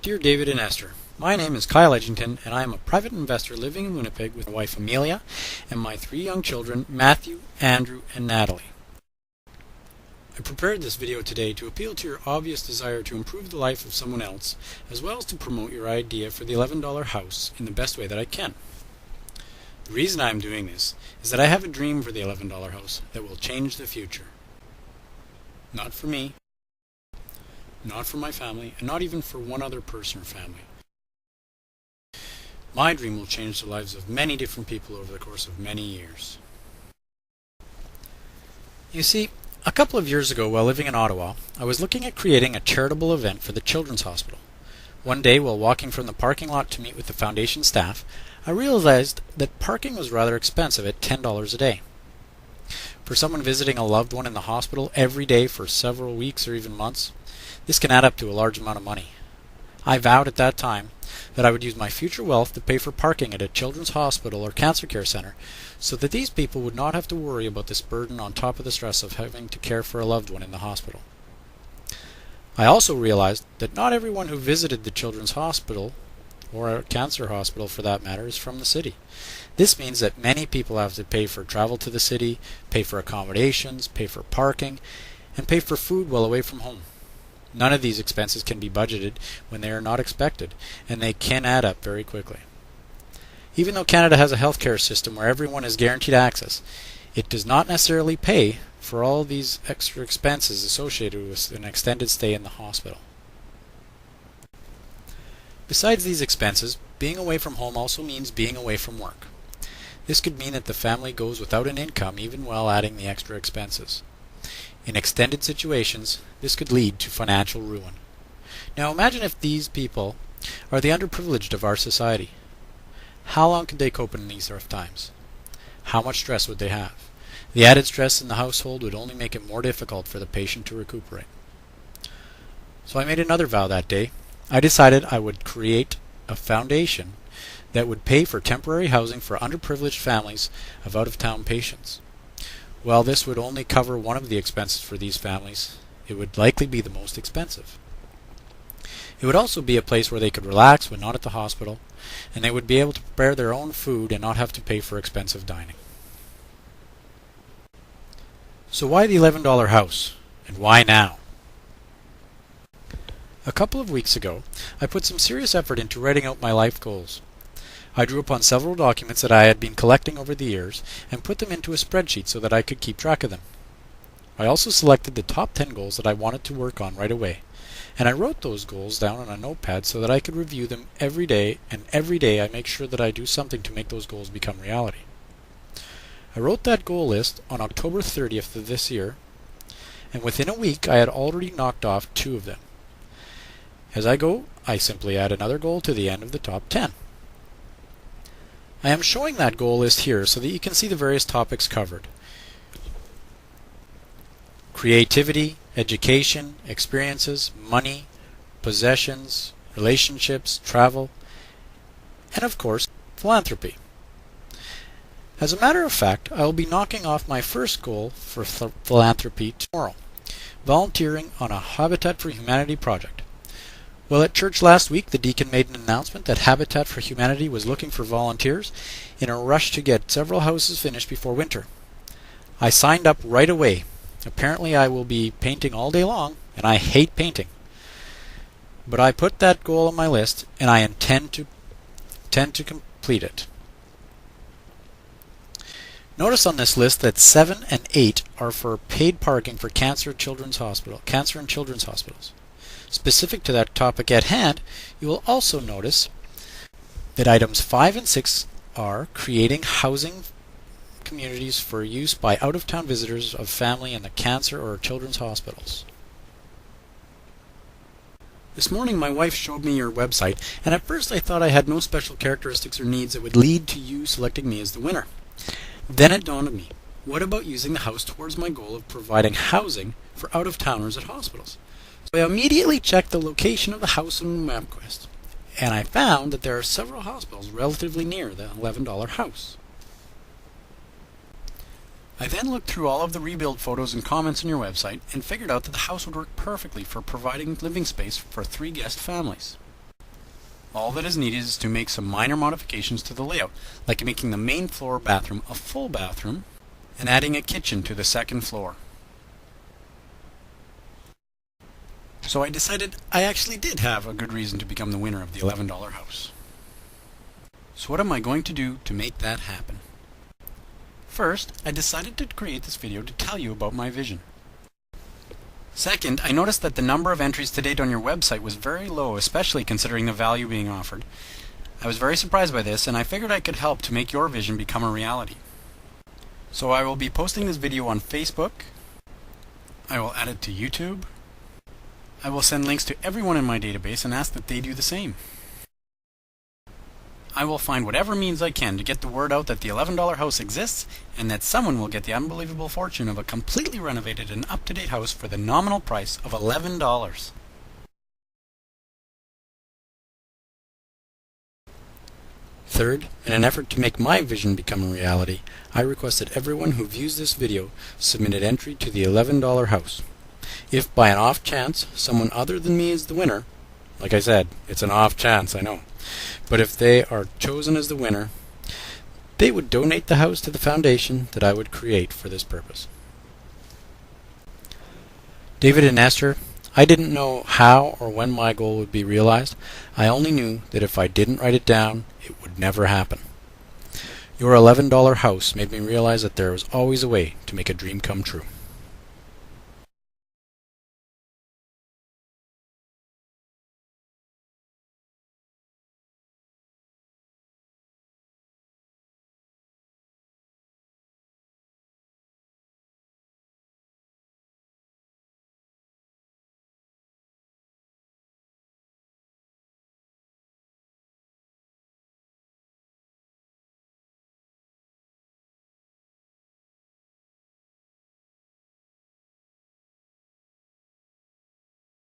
Dear David and Esther, my name is Kyle Edgington and I am a private investor living in Winnipeg with my wife Amelia and my 3 young children Matthew, Andrew, and Natalie. I prepared this video today to appeal to your obvious desire to improve the life of someone else, as well as to promote your idea for the $11 house in the best way that I can. The reason I am doing this is that I have a dream for the $11 house that will change the future. Not for me, not for my family, and not even for one other person or family. My dream will change the lives of many different people over the course of many years. You see, a couple of years ago while living in Ottawa, I was looking at creating a charitable event for the Children's Hospital. One day, while walking from the parking lot to meet with the foundation staff, I realized that parking was rather expensive at $10 a day. For someone visiting a loved one in the hospital every day for several weeks or even months, this can add up to a large amount of money. I vowed at that time that I would use my future wealth to pay for parking at a children's hospital or cancer care center so that these people would not have to worry about this burden on top of the stress of having to care for a loved one in the hospital. I also realized that not everyone who visited the children's hospital, or a cancer hospital for that matter, is from the city. This means that many people have to pay for travel to the city, pay for accommodations, pay for parking, and pay for food while away from home. None of these expenses can be budgeted when they are not expected, and they can add up very quickly. Even though Canada has a healthcare system where everyone is guaranteed access, it does not necessarily pay for all these extra expenses associated with an extended stay in the hospital. Besides these expenses, being away from home also means being away from work. This could mean that the family goes without an income even while adding the extra expenses. In extended situations, this could lead to financial ruin. Now imagine if these people are the underprivileged of our society. How long could they cope in these rough times? How much stress would they have? The added stress in the household would only make it more difficult for the patient to recuperate. So I made another vow that day. I decided I would create a foundation that would pay for temporary housing for underprivileged families of out-of-town patients. While this would only cover one of the expenses for these families, it would likely be the most expensive. It would also be a place where they could relax when not at the hospital, and they would be able to prepare their own food and not have to pay for expensive dining. So why the $11 house? And why now? A couple of weeks ago, I put some serious effort into writing out my life goals. I drew upon several documents that I had been collecting over the years and put them into a spreadsheet so that I could keep track of them. I also selected the top 10 goals that I wanted to work on right away, and I wrote those goals down on a notepad so that I could review them every day, and every day I make sure that I do something to make those goals become reality. I wrote that goal list on October 30th of this year, and within a week I had already knocked off 2 of them. As I go, I simply add another goal to the end of the top 10. I am showing that goal list here so that you can see the various topics covered. Creativity, education, experiences, money, possessions, relationships, travel, and of course, philanthropy. As a matter of fact, I will be knocking off my first goal for philanthropy tomorrow, volunteering on a Habitat for Humanity project. Well, at church last week, the deacon made an announcement that Habitat for Humanity was looking for volunteers in a rush to get several houses finished before winter. I signed up right away. Apparently I will be painting all day long, and I hate painting. But I put that goal on my list, and I intend to complete it. Notice on this list that 7 and 8 are for paid parking for cancer and children's hospitals. Specific to that topic at hand, you will also notice that items 5 and 6 are creating housing communities for use by out-of-town visitors of family in the cancer or children's hospitals. This morning my wife showed me your website, and at first I thought I had no special characteristics or needs that would lead to you selecting me as the winner. Then it dawned on me, what about using the house towards my goal of providing housing for out-of-towners at hospitals? So I immediately checked the location of the house on MapQuest, and I found that there are several hospitals relatively near the $11 house. I then looked through all of the rebuild photos and comments on your website and figured out that the house would work perfectly for providing living space for 3 guest families. All that is needed is to make some minor modifications to the layout, like making the main floor bathroom a full bathroom and adding a kitchen to the second floor. So I decided I actually did have a good reason to become the winner of the $11 house. So what am I going to do to make that happen? First, I decided to create this video to tell you about my vision. Second, I noticed that the number of entries to date on your website was very low, especially considering the value being offered. I was very surprised by this, and I figured I could help to make your vision become a reality. So I will be posting this video on Facebook. I will add it to YouTube. I will send links to everyone in my database and ask that they do the same. I will find whatever means I can to get the word out that the $11 house exists and that someone will get the unbelievable fortune of a completely renovated and up-to-date house for the nominal price of $11. Third, in an effort to make my vision become a reality, I request that everyone who views this video submit an entry to the $11 house. If by an off chance someone other than me is the winner, like I said, it's an off chance, I know, but if they are chosen as the winner, they would donate the house to the foundation that I would create for this purpose. David and Esther, I didn't know how or when my goal would be realized. I only knew that if I didn't write it down, it would never happen. Your $11 house made me realize that there was always a way to make a dream come true.